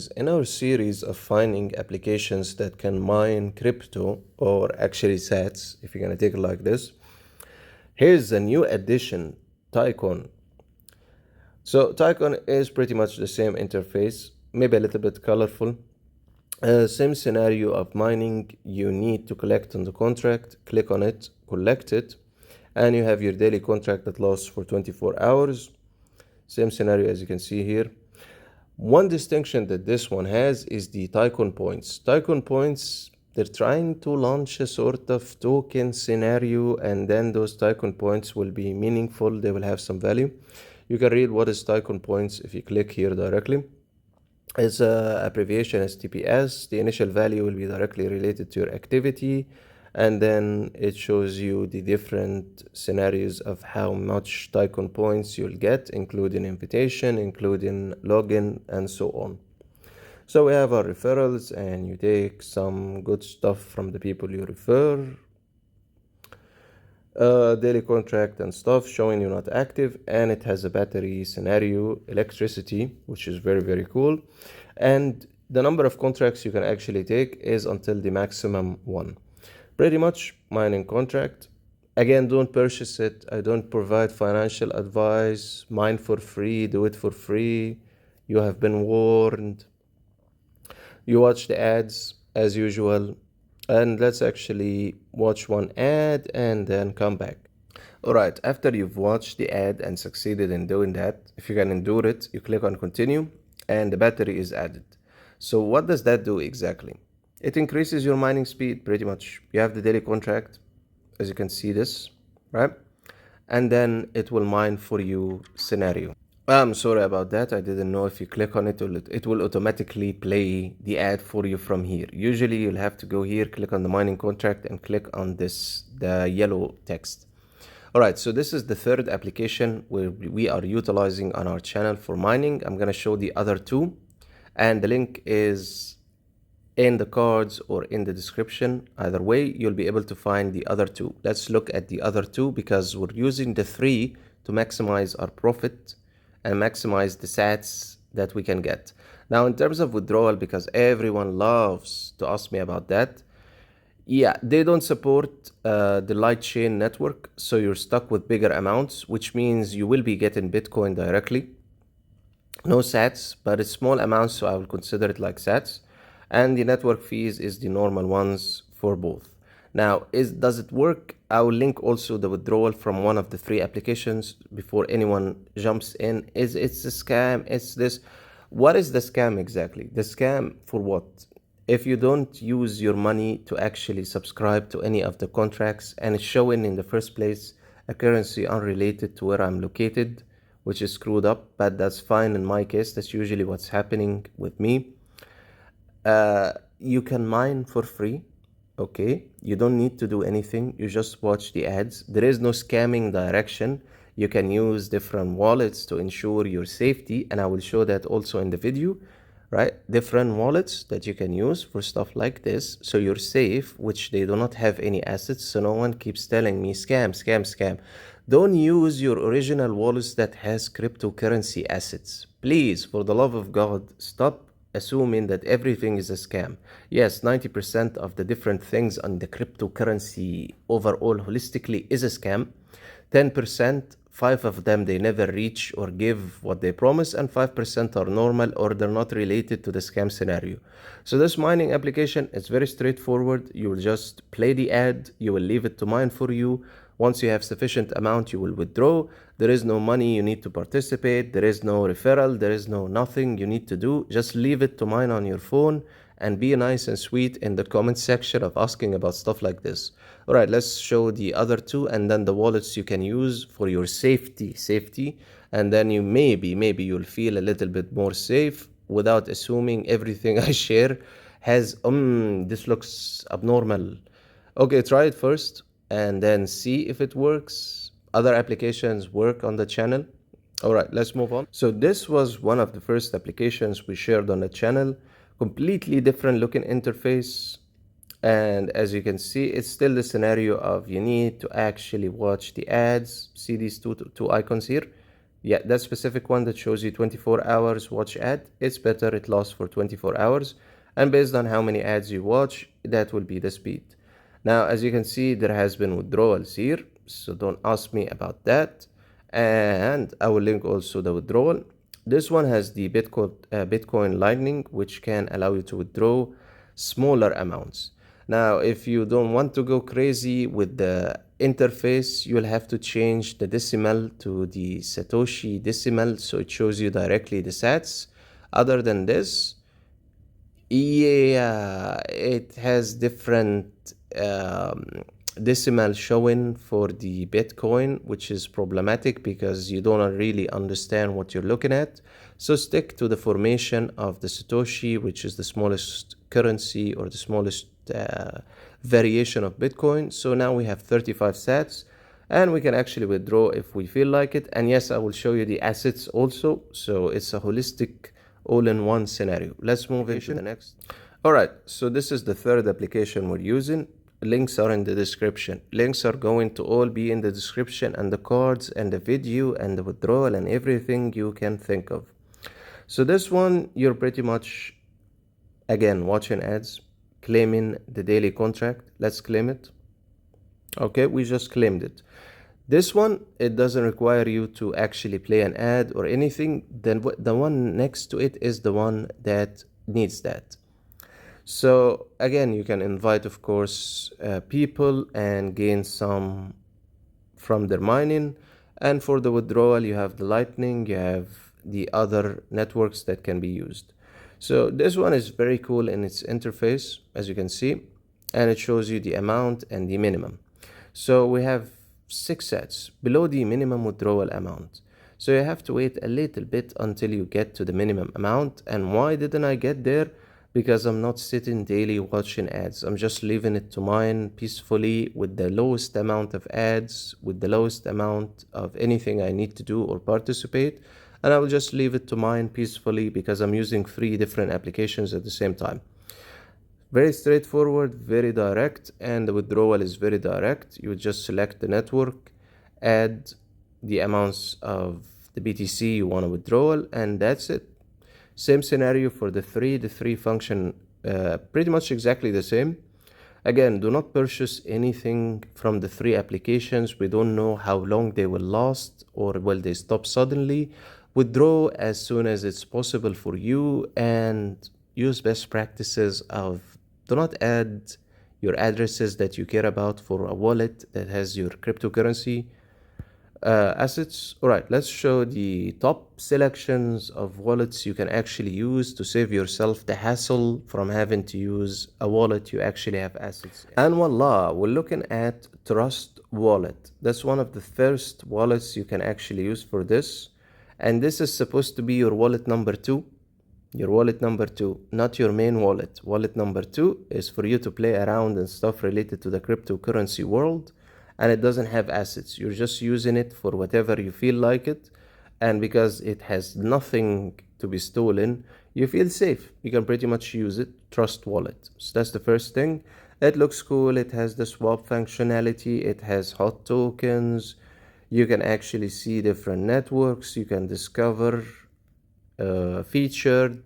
In our series of finding applications that can mine crypto, or actually sats, if you're going to take it like this, here's a new addition, Tycoon. So Tycoon is pretty much the same interface, maybe a little bit colorful. Same scenario of mining. You need to collect on the contract, click on it, collect it, and you have your daily contract that lasts for 24 hours. Same scenario as you can see here. One distinction that this one has is the Tycoon points. Tycoon points, they're trying to launch a sort of token scenario, and then those Tycoon points will be meaningful. They will have some value. You can read what is Tycoon points if you click here directly. It's a abbreviation as TPS. The initial value will be directly related to your activity, and then it shows you the different scenarios of how much Tycoon points you'll get, including invitation, including login, and so on. So we have our referrals, and you take some good stuff from the people you refer. Daily contract and stuff showing you're not active, and it has a battery scenario, electricity, which is very, very cool. And the number of contracts you can actually take is until the maximum one. Pretty much mining contract. Again, don't purchase it. I don't provide financial advice. Mine for free, do it for free. You have been warned. You watch the ads as usual. And let's actually watch one ad and then come back. Alright, after you've watched the ad and succeeded in doing that, if you can endure it, you click on continue and the battery is added. So what does that do exactly? It increases your mining speed pretty much. You have the daily contract, as you can see this, right? And then it will mine for you scenario. I'm sorry about that. I didn't know if you click on it, it will automatically play the ad for you from here. Usually you'll have to go here, click on the mining contract and click on this, the yellow text. All right, so this is the third application where we are utilizing on our channel for mining. I'm gonna show the other two, and the link is in the cards or in the description. Either way, you'll be able to find the other two. Let's look at the other two because we're using the three to maximize our profit and maximize the sats that we can get. Now, in terms of withdrawal, because everyone loves to ask me about that, yeah, they don't support the light chain network, so you're stuck with bigger amounts, which means you will be getting Bitcoin directly. No sats, but it's small amounts, so I will consider it like sats. And the network fees is the normal ones for both. Now, does it work? I will link also the withdrawal from one of the three applications before anyone jumps in. It's a scam, it's this. What is the scam exactly? The scam for what? If you don't use your money to actually subscribe to any of the contracts and it's showing in the first place a currency unrelated to where I'm located, which is screwed up, but that's fine in my case. That's usually what's happening with me. You can mine for free. Okay, you don't need to do anything. You just watch the ads. There is no scamming direction. You can use different wallets to ensure your safety, and I will show that also in the video, right? Different wallets that you can use for stuff like this, so you're safe, which they do not have any assets, so no one keeps telling me scam, scam, scam. Don't use your original wallets that has cryptocurrency assets. Please, for the love of God, stop assuming that everything is a scam. Yes, 90% of the different things on the cryptocurrency overall holistically is a scam. 10%, 5 of them they never reach or give what they promise, and 5% are normal or they're not related to the scam scenario. So this mining application is very straightforward. You will just play the ad, you will leave it to mine for you. Once you have sufficient amount, you will withdraw. There is no money you need to participate. There is no referral. There is no nothing you need to do. Just leave it to mine on your phone and be nice and sweet in the comment section of asking about stuff like this. All right, let's show the other two and then the wallets you can use for your safety. And then you maybe you'll feel a little bit more safe without assuming everything I share has, this looks abnormal. Okay, try it first and then see if it works. Other applications work on the channel. All right, let's move on. So this was one of the first applications we shared on the channel. Completely different looking interface. And as you can see, it's still the scenario of you need to actually watch the ads. See these two icons here? Yeah, that specific one that shows you 24 hours watch ad, it's better, it lasts for 24 hours. And based on how many ads you watch, that will be the speed. Now, as you can see, there has been withdrawals here, so don't ask me about that. And I will link also the withdrawal. This one has the Bitcoin Lightning, which can allow you to withdraw smaller amounts. Now, if you don't want to go crazy with the interface, you'll have to change the decimal to the Satoshi decimal, so it shows you directly the sats. Other than this, yeah, it has different decimal showing for the Bitcoin, which is problematic because you don't really understand what you're looking at. So stick to the formation of the Satoshi, which is the smallest currency or the smallest variation of Bitcoin. So now we have 35 sats and we can actually withdraw if we feel like it. And yes, I will show you the assets also. So it's a holistic all-in-one scenario. Let's move into the next. All right, so this is the third application we're using. Links are in the description. Links are going to all be in the description, and the cards and the video and the withdrawal and everything you can think of. So this one, you're pretty much, again, watching ads, claiming the daily contract. Let's claim it. Okay, we just claimed it. This one, it doesn't require you to actually play an ad or anything. Then the one next to it is the one that needs that. So again, you can invite, of course, people and gain some from their mining. And for the withdrawal, you have the Lightning, you have the other networks that can be used. So this one is very cool in its interface, as you can see, and it shows you the amount and the minimum. So we have 6 sets below the minimum withdrawal amount. So you have to wait a little bit until you get to the minimum amount. And why didn't I get there? Because I'm not sitting daily watching ads. I'm just leaving it to mine peacefully with the lowest amount of ads, with the lowest amount of anything I need to do or participate. And I will just leave it to mine peacefully because I'm using 3 different applications at the same time. Very straightforward, very direct, and the withdrawal is very direct. You just select the network, add the amounts of the BTC you want to withdraw, and that's it. Same scenario for the three function pretty much exactly the same. Again, do not purchase anything from the 3 applications. We don't know how long they will last or will they stop suddenly. Withdraw as soon as it's possible for you and use best practices of do not add your addresses that you care about for a wallet that has your cryptocurrency assets. All right, let's show the top selections of wallets you can actually use to save yourself the hassle from having to use a wallet you actually have assets in. And voila, we're looking at Trust Wallet. That's one of the first wallets you can actually use for this. And this is supposed to be your wallet number 2. Your wallet number 2, not your main wallet. Wallet number 2 is for you to play around and stuff related to the cryptocurrency world. And it doesn't have assets. You're just using it for whatever you feel like it. And because it has nothing to be stolen, you feel safe. You can pretty much use it. Trust Wallet. So that's the first thing. It looks cool. It has the swap functionality. It has hot tokens. You can actually see different networks. You can discover featured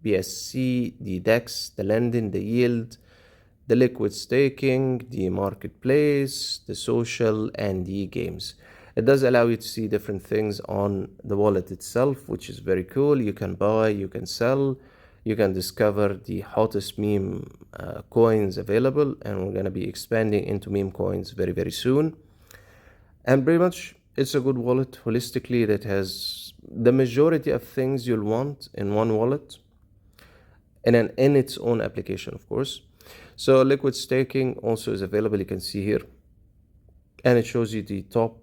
BSC, the DEX, the lending, the yield, the liquid staking, the marketplace, the social, and the games. It does allow you to see different things on the wallet itself, which is very cool. You can buy, you can sell, you can discover the hottest meme coins available, and we're going to be expanding into meme coins very, very soon. And pretty much it's a good wallet holistically that has the majority of things you'll want in one wallet and in its own application, of course. So liquid staking also is available, you can see here, and it shows you the top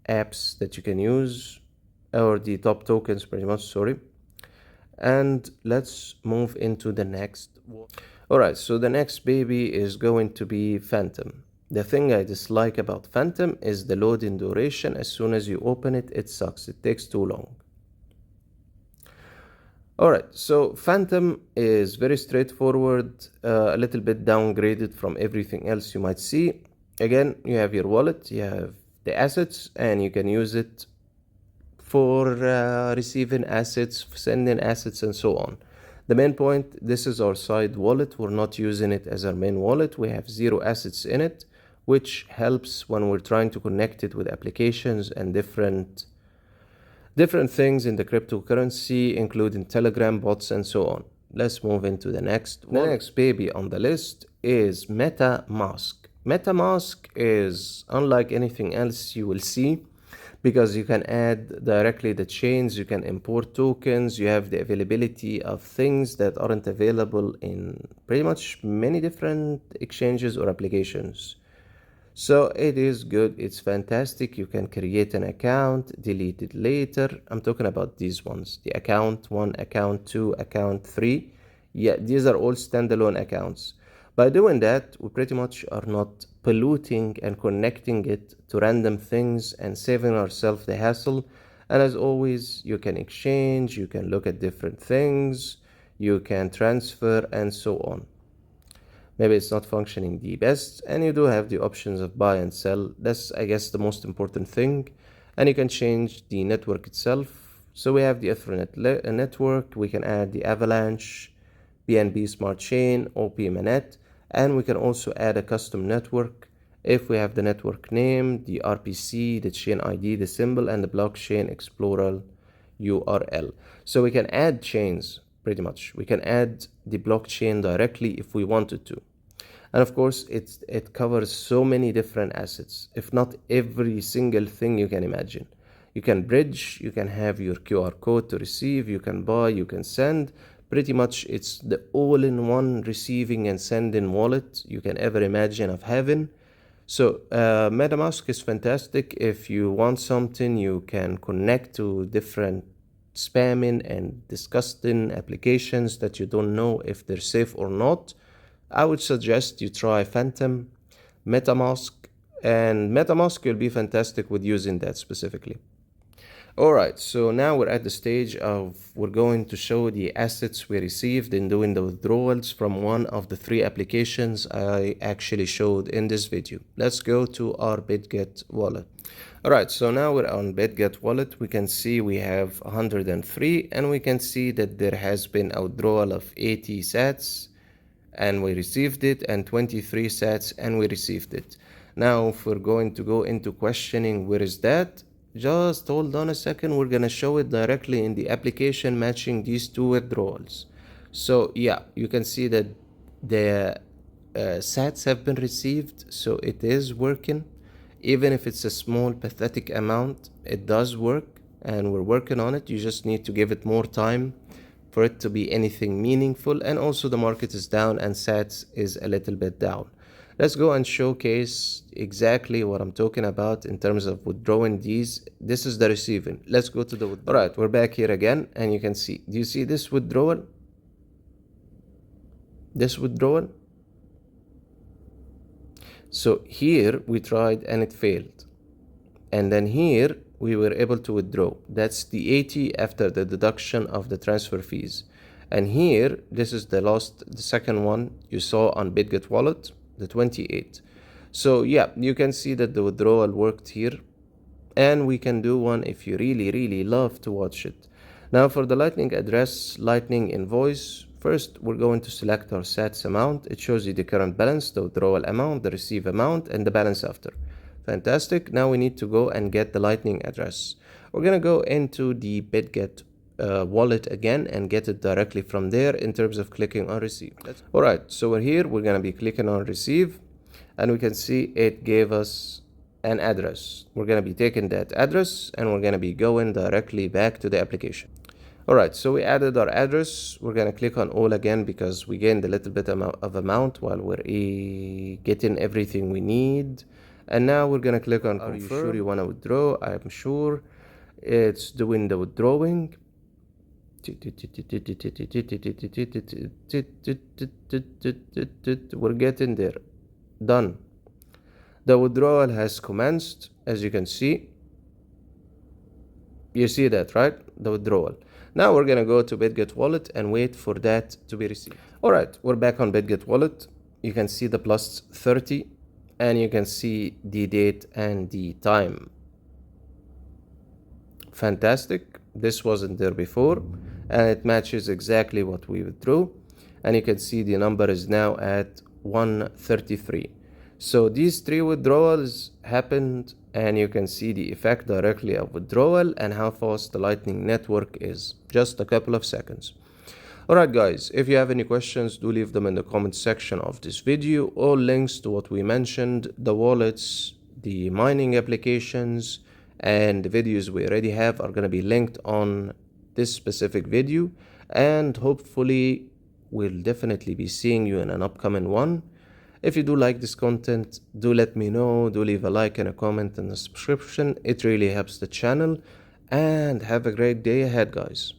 apps that you can use, or the top tokens pretty much, sorry. And let's move into the next. All right, so the next baby is going to be Phantom. The thing I dislike about Phantom is the loading duration. As soon as you open it, it sucks. It takes too long. All right, so Phantom is very straightforward, a little bit downgraded from everything else you might see. Again, you have your wallet, you have the assets, and you can use it for receiving assets, sending assets, and so on. The main point, this is our side wallet. We're not using it as our main wallet. We have 0 assets in it, which helps when we're trying to connect it with applications and different things in the cryptocurrency, including Telegram bots and so on. Let's move into the next one. The next baby on the list is MetaMask. MetaMask is unlike anything else you will see, because you can add directly the chains, you can import tokens, you have the availability of things that aren't available in pretty much many different exchanges or applications. So it is good, it's fantastic. You can create an account, delete it later. I'm talking about these ones, the account 1, account 2, account 3. Yeah, these are all standalone accounts. By doing that, we pretty much are not polluting and connecting it to random things and saving ourselves the hassle. And as always, you can exchange, you can look at different things, you can transfer, and so on. Maybe it's not functioning the best, and you do have the options of buy and sell. That's, I guess, the most important thing. And you can change the network itself. So we have the Ethernet network, we can add the Avalanche, BNB Smart Chain, OP Mainnet, and we can also add a custom network if we have the network name, the RPC, the chain ID, the symbol, and the blockchain explorer URL. So we can add chains, pretty much. We can add the blockchain directly if we wanted to. And of course, it covers so many different assets, if not every single thing you can imagine. You can bridge, you can have your QR code to receive, you can buy, you can send. Pretty much it's the all-in-one receiving and sending wallet you can ever imagine of having. So MetaMask is fantastic. If you want something, you can connect to different spamming and disgusting applications that you don't know if they're safe or not. I would suggest you try Phantom, MetaMask, and MetaMask will be fantastic with using that specifically. Alright, so now we're at the stage of we're going to show the assets we received in doing the withdrawals from one of the 3 applications I actually showed in this video. Let's go to our Bitget wallet. Alright, so now we're on Bitget wallet. We can see we have 103, and we can see that there has been a withdrawal of 80 sats and we received it, and 23 sats and we received it. Now if we're going to go into questioning where is that, just hold on a second. We're gonna show it directly in the application matching these 2 withdrawals. So yeah, you can see that the sats have been received, so it is working. Even if it's a small pathetic amount, it does work, and we're working on it. You just need to give it more time for it to be anything meaningful. And also the market is down and sats is a little bit down. Let's go and showcase exactly what I'm talking about in terms of withdrawing these. This is the receiving. Let's go to the withdrawal. All right, we're back here again, and you can see, do you see this withdrawal? This withdrawal? So here we tried and it failed. And then here we were able to withdraw. That's the 80 after the deduction of the transfer fees. And here, this is the second one you saw on Bitget wallet, the 28. So yeah, you can see that the withdrawal worked here, and we can do one if you really love to watch it. Now for the lightning address, lightning invoice, first we're going to select our sats amount. It shows you the current balance, the withdrawal amount, the receive amount, and the balance after. Fantastic. Now we need to go and get the lightning address. We're gonna go into the Bitget wallet again and get it directly from there in terms of clicking on receive. All right, so we're here. We're gonna be clicking on receive, and we can see it gave us an address. We're gonna be taking that address and we're gonna be going directly back to the application. All right, so we added our address. We're gonna click on all again because we gained a little bit of amount while we're getting everything we need. And now we're gonna click on confirm. Are you sure you wanna withdraw? I'm sure. It's doing the withdrawing. We're getting there. Done. The withdrawal has commenced, as you can see. You see that, right? The withdrawal. Now we're gonna go to Bitget wallet and wait for that to be received. All right, we're back on Bitget wallet. You can see the plus 30, and you can see the date and the time. fantastic. This wasn't there before, and it matches exactly what we withdrew. And you can see the number is now at 133. So these 3 withdrawals happened, and you can see the effect directly of withdrawal and how fast the Lightning Network is. Just a couple of seconds. Alright guys, if you have any questions, do leave them in the comment section of this video. All links to what we mentioned, the wallets, the mining applications, and the videos we already have are going to be linked on this specific video. And hopefully, we'll definitely be seeing you in an upcoming one. If you do like this content, do let me know. Do leave a like and a comment and a subscription. It really helps the channel. And have a great day ahead, guys.